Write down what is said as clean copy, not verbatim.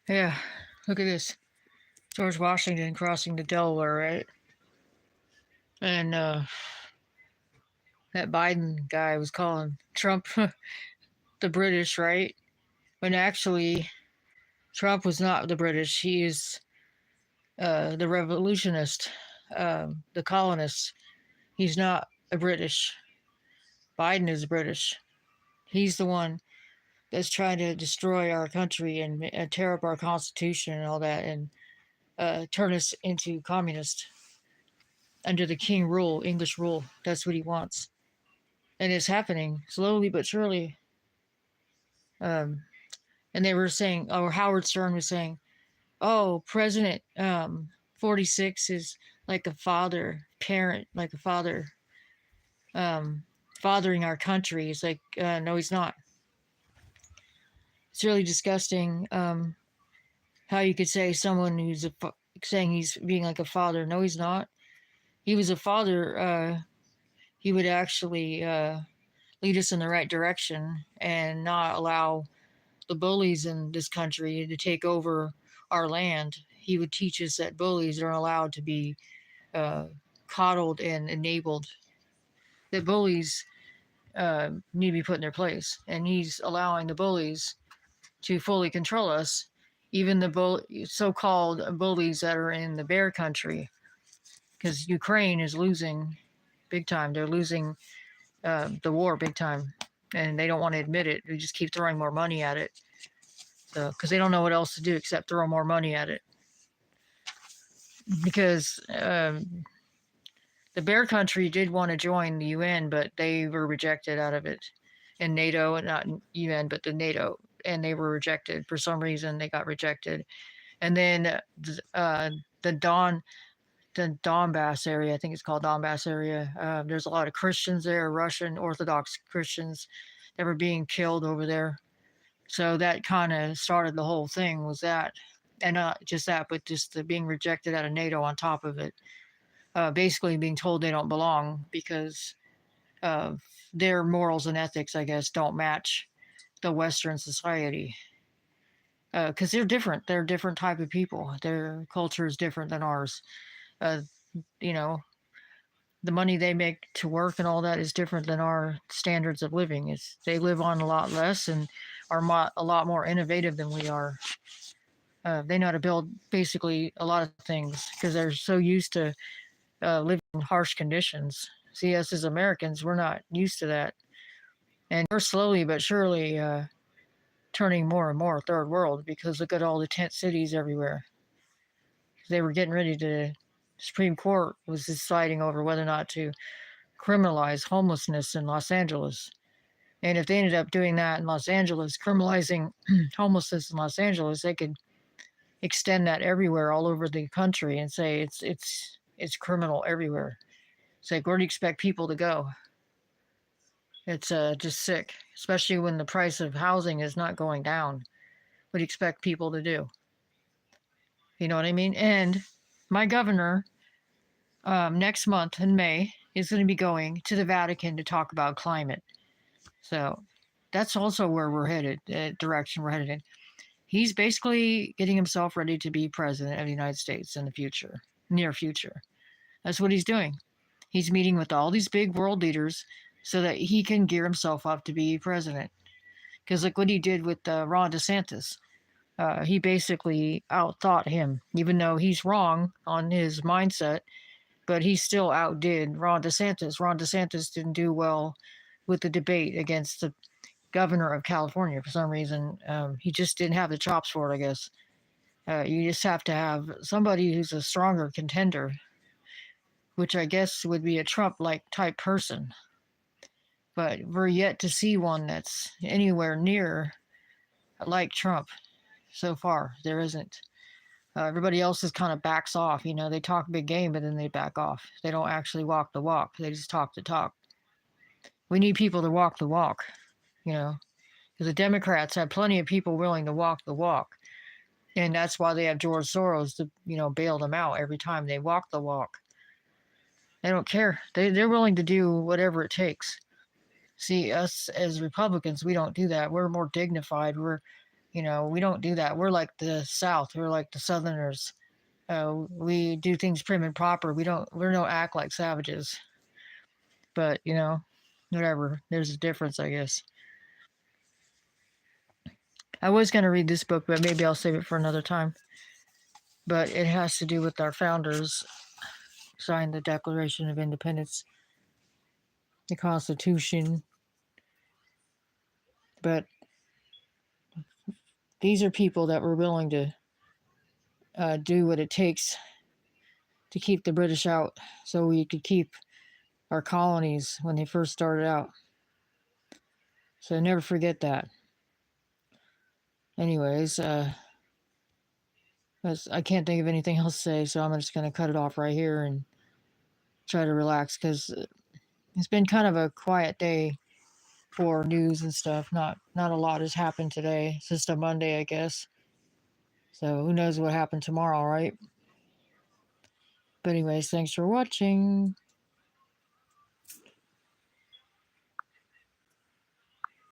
Yeah, look at this. George Washington crossing the Delaware, right? And that Biden guy was calling Trump the British, right? When actually Trump was not the British. He is the revolutionist, the colonists. He's not a British. Biden is British. He's the one that's trying to destroy our country and tear up our constitution and all that, and turn us into communist under the king rule, English rule. That's what he wants, and it's happening slowly but surely. Um, and they were saying, or Howard Stern was saying, "Oh, President 46 is like a father, parent, like a father, um, fathering our country." It's like, no, he's not. It's really disgusting. How you could say someone who's saying he's being like a father. No, he's not. He was a father. He would actually lead us in the right direction and not allow the bullies in this country to take over our land. He would teach us that bullies aren't allowed to be uh, coddled and enabled. That bullies need to be put in their place, and he's allowing the bullies to fully control us. Even the so-called bullies that are in the bear country, because Ukraine is losing big time. They're losing the war big time, and they don't want to admit it. They just keep throwing more money at it, so because they don't know what else to do except throw more money at it. Because the bear country did want to join the UN, but they were rejected out of it, and NATO, not UN, but the NATO, and they were rejected for some reason. They got rejected, and then the Donbass area, I think it's called Donbass area. There's a lot of Christians there, Russian Orthodox Christians that were being killed over there. So that kind of started the whole thing, was that, and not just that, but just the being rejected out of NATO on top of it. Basically being told they don't belong because their morals and ethics, I guess, don't match the Western society. Because they're different. They're a different type of people. Their culture is different than ours. Uh, you know, the money they make to work and all that is different than our standards of living. They live on a lot less and are a lot more innovative than we are. They know how to build basically a lot of things because they're so used to living in harsh conditions. See, us as Americans, we're not used to that, and we're slowly but surely turning more and more third world because look at all the tent cities everywhere. They were getting ready to. Supreme Court was deciding over whether or not to criminalize homelessness in Los Angeles. And if they ended up doing that in Los Angeles, criminalizing homelessness in Los Angeles, they could extend that everywhere, all over the country, and say it's criminal everywhere. It's like, where do you expect people to go? It's just sick, especially when the price of housing is not going down. What do you expect people to do? You know what I mean? And my governor, next month in May, is going to be going to the Vatican to talk about climate. So that's also where we're headed, the direction we're headed in. He's basically getting himself ready to be president of the United States in the future, near future. That's what he's doing. He's meeting with all these big world leaders so that he can gear himself up to be president. Because look what he did with Ron DeSantis. He basically outthought him, even though he's wrong on his mindset, but he still outdid Ron DeSantis. Ron DeSantis didn't do well with the debate against the governor of California for some reason. He just didn't have the chops for it, I guess. You just have to have somebody who's a stronger contender, which I guess would be a Trump-like type person. But we're yet to see one that's anywhere near like Trump so far. There isn't. Everybody else is kind of backs off. You know, they talk big game, but then they back off. They don't actually walk the walk. They just talk the talk. We need people to walk the walk, you know, because the Democrats have plenty of people willing to walk the walk. And that's why they have George Soros to, bail them out every time they walk the walk. They don't care. They're willing to do whatever it takes. See, us as Republicans, we don't do that. We're more dignified. We're, We don't do that. We're like the South. We're like the Southerners. We do things prim and proper. We don't act like savages. But whatever. There's a difference, I guess. I was gonna read this book, but maybe I'll save it for another time. But it has to do with our founders signed the Declaration of Independence, the Constitution. But these are people that were willing to do what it takes to keep the British out so we could keep our colonies when they first started out. So never forget that. Anyways, I can't think of anything else to say, so I'm just going to cut it off right here and try to relax because it's been kind of a quiet day for news and stuff. Not a lot has happened today. It's just a Monday, I guess. So who knows what happened tomorrow, right? But anyways, thanks for watching.